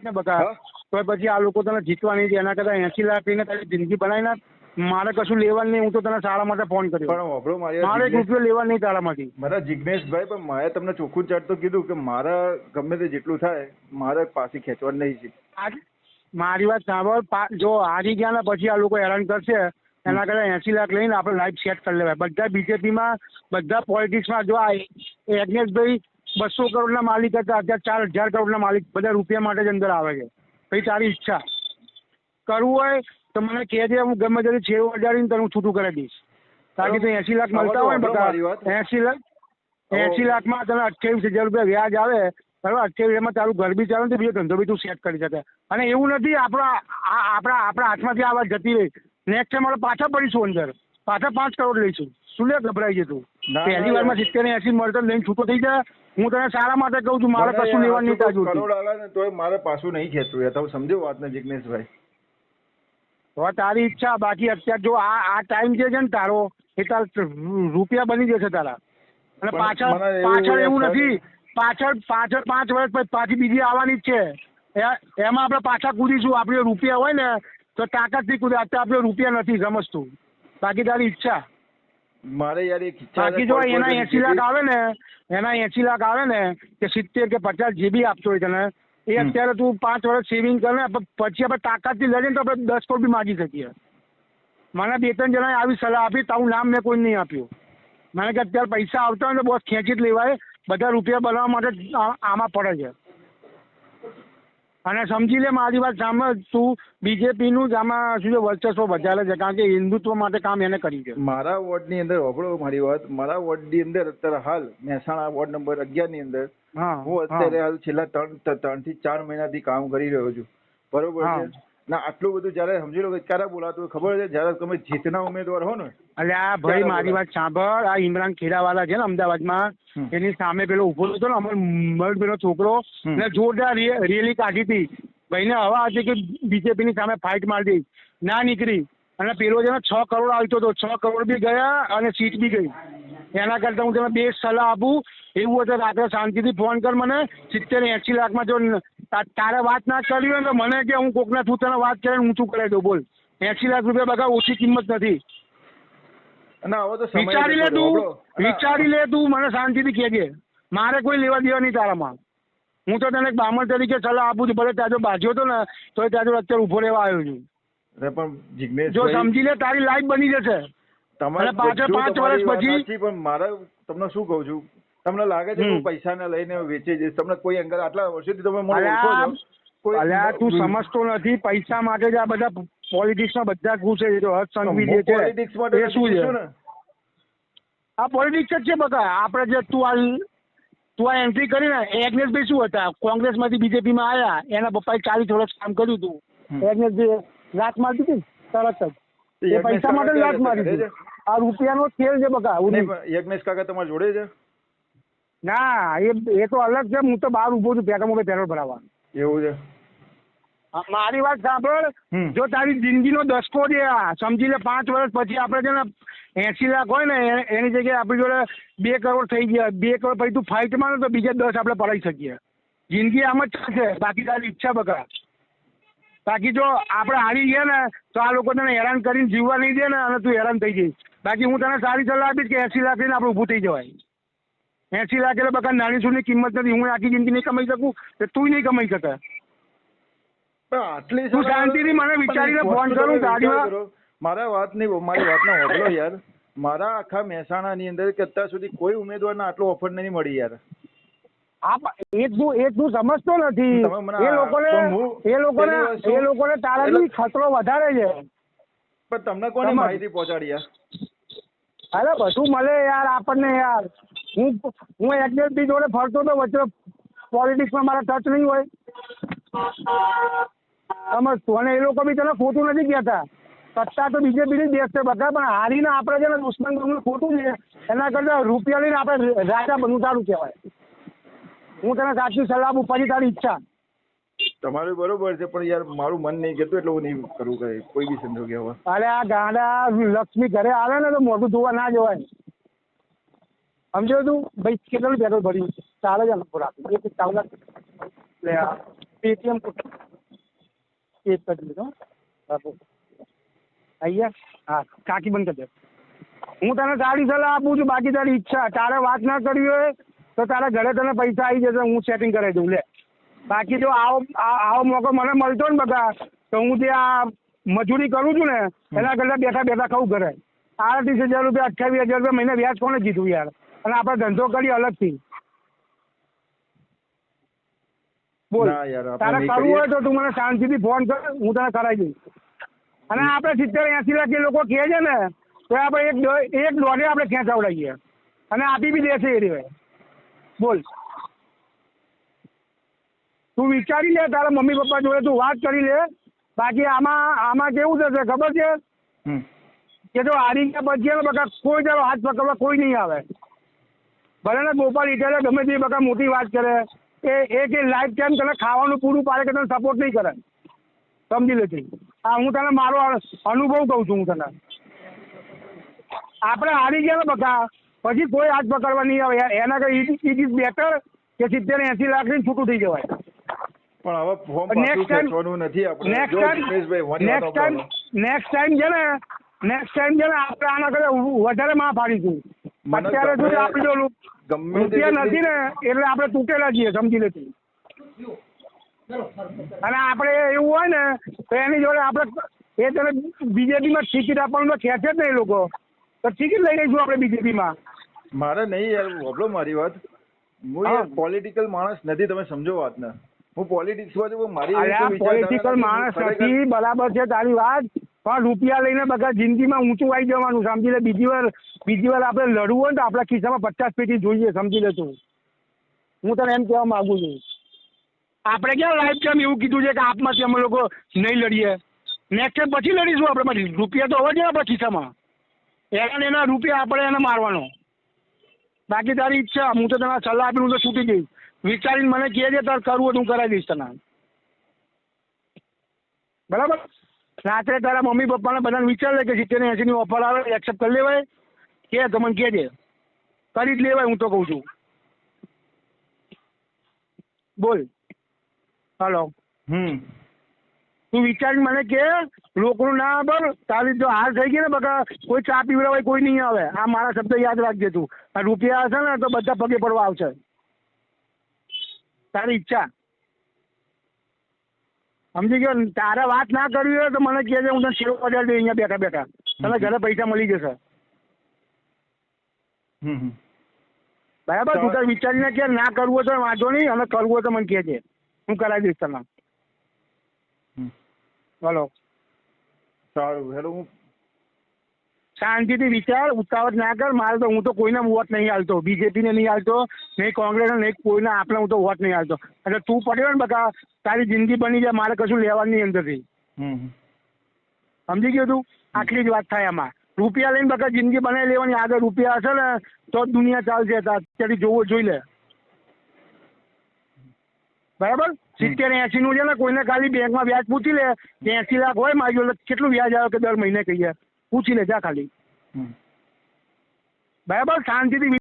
ને બકા તો પછી આ લોકો તને જીતવા નહીં દે. એના કરતા 80 લાખ લઈને તારી જિંદગી બનાવી નાખ. મારે કશું લેવાનું નહીં. હું તો તને સારા માટે ફોન કર્યો. મારે 1 રૂપિયો લેવા નહીં તારામાંથી. મારા જિગ્નેશભાઈ, પણ મારે તમને ચોખ્ખું ચાટ તો કીધું કે મારા ગમે તે જેટલું થાય મારે પાછી ખેંચવાનું નહીં છે. મારી વાત સાંભળ. જો હારી ગયા ને પછી આ લોકો હેરાન કરશે. એના કરતા 80 લાખ લઈને આપણે લાઈફ સેટ કરી લેવાય. બધા બીજેપીમાં, બધા પોલિટિક્સમાં જો આ યજ્ઞેશભાઈ 200 કરોડના માલિક હતા, અત્યારે 4000 કરોડના માલિક. બધા રૂપિયા માટે જ અંદર આવે છે. પછી તારી ઈચ્છા કરવું હોય તો મને કહેજે, હું ગમે તે છેડો વજાડીને તને હું છૂટું કરી દઈશ. બાકી તો 80 લાખ મળતા હોય ને બધા 80 લાખમાં તને 28,000 રૂપિયા વ્યાજ આવે. બરાબર, 28,000માં તારું ઘર બી ચાલે ને બીજો ધંધો બી તું સેટ કરી શકે. અને એવું નથી આપણા હાથમાંથી આ વાત જતી રહી. નેક્સ્ટ ટાઈમ આપણે પાછા પડીશું અંદર, પાછા 5 કરોડ લઈશું. શું લે ગભરાઈ જતું? પહેલી વારમાં 70 ને 80 મળતો લઈને છૂટો થઈ જાય. હું તને સારા માટે કહું છું, મારે કશું લેવાનું નહીં તાજુ. કરોડ આલે ને તોય મારે પાછું નહીં ખેંચવું. તમે સમજો વાતને જિગ્નેશભાઈ? તો તારી ઈચ્છા. બાકી અત્યારે જો આ ટાઈમ જે છે ને તારો, એ તાર રૂપિયા બની જશે તારા. અને પાછળ એવું નથી. પાછળ 5 વર્ષ પછી પાછી બીજી આવવાની જ છે. એમાં આપણે પાછા કૂદીશું. આપણે રૂપિયા હોય ને તો તાકાતથી કૂદે. અત્યારે આપણે રૂપિયા નથી, સમજતું? બાકી તારી ઈચ્છા. મારે યાર એક ઈચ્છા. બાકી જો એના 80 લાખ આવે ને, એના 80 લાખ આવે ને કે 70 કે 50 જે બી આપતો હોય તને, એ અત્યારે તું 5 વર્ષ સેવિંગ કર ને. પછી આપણે તાકાતથી લડીએ ને તો આપણે 10 કરોડ બી માગી શકીએ. મને 2-3 જણાએ આવી સલાહ આપી. તારું નામ મેં કોઈ નહીં આપ્યું. મને કે અત્યારે પૈસા આવતા હોય ને બસ ખેંચી જ લેવાય. બધા રૂપિયા બનાવવા માટે આમાં પડે છે. અને સમજી લે મારી વાત સાંભળ, તું બીજેપીનું જ આમાં શું છે વર્ચસ્વ વધારે છે. કારણ કે હિન્દુત્વ માટે કામ એને કર્યું છે. મારા વોર્ડની અંદર હોબળો મારી વાત. મારા વોર્ડની અંદર અત્યારે હાલ મહેસાણા વોર્ડ નંબર 11 ની અંદર હું અત્યારે હાલ છેલ્લા 3 થી 4 મહિનાથી કામ કરી રહ્યો છું. બરોબર છે ના? આટલું બધું જયારે સમજી લો કે ક્યારે બોલાતું ખબર છે? જયારે તમે જીતના ઉમેદવાર હો ને. એટલે આ ભાઈ મારી વાત સાંભળ. આ ઇમરાન ખેડાવાલા છે ને અમદાવાદમાં, એની સામે પેલો ઉભો હતો ને અમર પેલો છોકરો, ને જોરદાર રેલી કાઢી હતી. ભાઈને હવા હતી કે બીજેપીની સામે ફાઇટ મારી દઈ, ના નીકળી. અને પેલો છે ને 6 કરોડ આવતો હતો. 6 કરોડ બી ગયા અને સીટ બી ગઈ. એના કરતા હું તમને બેસ્ટ સલાહ આપું. એવું હતું રાત્રે શાંતિથી ફોન કર મને. 70-80 લાખમાં જો તારે વાત ના કરવી હોય તો મને કે હું કોકના થ્રુ તને વાત કરીને ઊંચું કરાવી દઉં. બોલ, 80 લાખ રૂપિયા બગા ઓછી કિંમત નથી. વિચારી લે તું. મને શાંતિથી કહેજે. મારે કોઈ લેવા દેવા નહીં તારામાં. હું તો તને એક બ્રાહ્મણ તરીકે સલાહ આપું છું. ભલે તાજો બાજ્યો હતો ને તો તાજો અત્યારે ઉભો રહેવા આવ્યો છું. પણ જો સમજી લે તારી લાઈફ બની જશે. તમારે પાછળ 5 વર્ષ પછી. પણ મારે તમને શું કહું છું, તમને લાગે છે કે પૈસા ને લઈને વેચી જઈશ? તમને કોઈ અંગલ આટલા વર્ષોથી તમે મને ઓળખો છો. અલ્યા તું સમજતો નથી. પૈસા માટે જ આ બધા પોલિટિક્સમાં બધા ઘૂસે છે. જો હર્ષ સંઘવી જે છે એ શું છે? આ પોલિટિક્સ જ છે બધા. આપણે જે તું આ એન્ટ્રી કરી ને, યજ્ઞેશભાઈ શું હતા? કોંગ્રેસમાંથી બીજેપીમાં આવ્યા. એના પપ્પાએ 40 વર્ષ કામ કર્યું હતું. યજ્ઞેશભાઈ લાત મારતી હતી તરત જ. એ પૈસા માટે લાત મારી હતી. આ રૂપિયાનો ખેલ છે બકા. યજ્ઞેશ કાકા તમારા જોડે છે? ના, એ તો અલગ છે. હું તો બહાર ઉભો છું પેટ્રોલ ભરાવા. એવું છે? મારી વાત સાંભળ. જો તારી જિંદગીનો દસકો છે સમજી લે. 5 વર્ષ પછી આપણે છે ને 80 લાખ હોય ને એની જગ્યાએ આપણી જોડે 2 કરોડ થઈ ગયા. 2 કરોડ પછી તું ફાઇટમાં ને તો બીજા 10 આપણે પડાવી શકીએ. જિંદગી આમ જ ચાલશે. બાકી તારી ઈચ્છા બકા. બાકી જો આપણે હારી ગયા ને તો આ લોકો તને હેરાન કરીને જીવવા નહીં દે ને, અને તું હેરાન થઈ જઈશ. બાકી હું તને સારી સલાહ આપીશ કે 80 લાખ લઈને આપણે ઊભું થઈ જવાય. 80 લાખ એટલે બકા નાની સૂની કિંમત નથી. હું આખી જિંદગી નહીં કમાઈ શકું તો તું નહીં કમાઈ શકે. તું શાંતિથી મને વિચારીને ફોન કરું ગાડીમાં. મારા વાતના હોબળો યાર. મારા આખા મહેસાણાની અંદર કે અત્યાર સુધી કોઈ ઉમેદવારને આટલો ઓફર નહીં મળી યાર. એ તું સમજતો નથી. એ લોકોને તારાથી ખતરો વધારે છે. પણ તમને કોની માહિતી પહોંચાડી યાર? અરે બધું મળે યાર આપણને યાર. હું યજ્ઞેશભાઈ જોડે ફરતો તો વચ્ચે. પોલિટિક્સમાં મારા ટચ નહીં હોય સમજતું. અને એ લોકો બી તને ખોટું નથી કહેતા. સત્તા તો બીજેપીની દેશ છે બધા. પણ હારીને આપણે છે ને દુશ્મન બનવું ખોટું છે. એના કરતા રૂપિયા લઈને આપણે રાજા બનવું સારું કહેવાય. હું તને સાચી સલાહ આપું. પછી તારી ઈચ્છા. તમારું બરોબર છે પણ યાર મારું મન નહીં કહેતું એટલે હું નહીં કરું કઈ કોઈ બી સંજોગે. હવે અરે આ ગાંડા લક્ષ્મી ઘરે આવે ને તો મોઢું ધોવા ના જવાય. સમજો તું ભાઈ? કેટલું પેટ્રોલ ભર્યું? ચાલે છે ને પૂરા 1 ચાવલા પેટીએમ એક જ લીધો બાપુ અહીંયા હા કાકી બંધ કરી દે. હું તને સારી સલાહ આપું છું, બાકી તારી ઈચ્છા. તારે વાત ના કરવી હોય તો તારા ઘરે તને પૈસા આવી જશે, હું સેટિંગ કરાવી દઉં લે. બાકી જો આવો મોકો મને મળતો ને બકા તો હું જે આ મજૂરી કરું છું ને એના કરતાં બેઠા બેઠા ખાઉં ઘરે. 38,000 રૂપિયા 28,000 રૂપિયા મહિને વ્યાજ કોને કીધું યાર? અને આપણે ધંધો કરી અલગથી. બોલ તારે કરવું હોય તો તું મને શાંતિથી ફોન કર, હું તને કરાવી દઈશ. અને આપણે 70-80 લાખ જે લોકો કહે છે ને તો આપણે એક દોઢે આપણે ખેંચાવડાવીએ અને આપી બી દેશે એ રીતે. બોલ તું વિચારી લે, તારા મમ્મી પપ્પા જોડે તું વાત કરી લે. બાકી આમાં કેવું થશે ખબર છે કે જો હારી ગયા પછી બકા કોઈ તારો હાથ પકડવા કોઈ નહીં આવે. ભલે ને ગોપાલ ઇટાલિયા ગમે તે બકા મોટી વાત કરે એ કે લાઈફ ટાઈમ તને ખાવાનું પૂરું પાડે કે તને સપોર્ટ નહીં કરે. સમજી લેતી. હા હું તને મારો અનુભવ કહું છું. હું તને આપણે હારી ગયા ને બકા પછી કોઈ હાથ પકડવા નહીં આવે. એના કરતા ઇટ ઇઝ બેટર કે 70-80 લાખ લઈને છૂટું થઈ જવાય. પણ હવે ફોર્મ પાછું ખેંચવાનું નથી આપણે. નેક્સ્ટ ટાઈમ છે ને આપણે આના કરતા વધારે માં પાડીશું. અત્યારે જો આપણે જો રૂપિયા નથી ને એટલે આપણે તૂટેલા છીએ. સમજી લેતી. અને આપણે એવું હોય ને તો એની જોડે આપણે એ તને બીજેપીમાં ટિકિટ આપવાનું ખેંચે જ ને એ લોકો તો ટિકિટ લઈ લઈશું આપણે બીજેપીમાં. મારે નહીં યાર, બોલો મારી વાત. હું યાર પોલિટિકલ માણસ નથી, તમે સમજો વાત ને. હું પોલિટિક્સમાં છું, મારી પોલિટિકલ માણસ નથી બરાબર છે તારી વાત, પણ રૂપિયા લઈને બધા જિંદગીમાં ઊંચું આવી જવાનું. સમજી લે. બીજી વાર આપણે લડવું હોય ને તો આપણા ખિસ્સામાં 50 પેટી જોઈએ. સમજી લે તું. હું તને એમ કહેવા માંગુ છું. આપણે ક્યાં લાઈફ ટાઈમ એવું કીધું છે કે આપમાંથી અમે લોકો નહીં લડીએ. નેક્સ્ટ ટાઈમ પછી લડીશું આપણે. પછી રૂપિયા તો હોવા જોઈએ આપણા ખિસ્સામાં. એના રૂપિયા આપણે એને મારવાનો. બાકી તારી ઈચ્છા. હું તો તને સલાહ આપી, હું તો છૂટી જઈશ. વિચારીને મને કહેજે તાર કરવું હોય હું કરાવી દઈશ તને. બરાબર. રાત્રે તારા મમ્મી પપ્પાને બધાને વિચાર લે કે 70-80 ની ઓફર આવે એક્સેપ્ટ કરી લેવાય કે તો મને કહેજે. કરી જ લેવાય હું તો કહું છું. બોલ. હલો. તું વિચારીને મને કે લોકોનું ના બર તારી જો હાર થઈ ગઈ ને બકા કોઈ ચા પીવડાવે કોઈ નહીં આવે. આ મારા શબ્દ યાદ રાખજે તું. આ રૂપિયા હશે ને તો બધા પગે પડવા આવશે. તારી ઈચ્છા. સમજી ગયો. તારે વાત ના કરવી હોય તો મને કહેજે, હું તને શેરો પગાર દઈ અહીંયા બેઠા બેઠા. તને ઘરે પૈસા મળી જશે. બરાબર. તું તારે વિચારીને કે ના કરવું હોય તો વાંધો નહીં, અને કરવું હોય તો મને કહેજે, હું કરાવી દઈશ તને. હલો. સારું. હેલો. હું શાંતિથી વિચાર, ઉતાવળ ના કર. મારે તો હું તો કોઈને વોટ નહીં હાલતો, બીજેપીને નહીં હાલતો, નહીં કોંગ્રેસને, નહીં કોઈને. આપણે હું તો વોટ નહીં હાલતો. એટલે તું પડ્યો ને બકા તારી જિંદગી બની જાય, મારે કશું લેવાનું નહીં અંદરથી. સમજી ગયો તું. આટલી જ વાત થાય આમાં. રૂપિયા લઈને બકા જિંદગી બનાવી લેવાની. આગળ રૂપિયા હશે ને તો જ દુનિયા ચાલશે. અત્યારથી જોવો જોઈ લે. બરાબર. 70-80 નું છે ને કોઈને ખાલી બેંકમાં વ્યાજ પૂછી લે કે 80 લાખ હોય મારી જોડે કેટલું વ્યાજ આવે કે દર મહિને કહીએ પૂછી લે જા ખાલી. બરાબર. શાંતિથી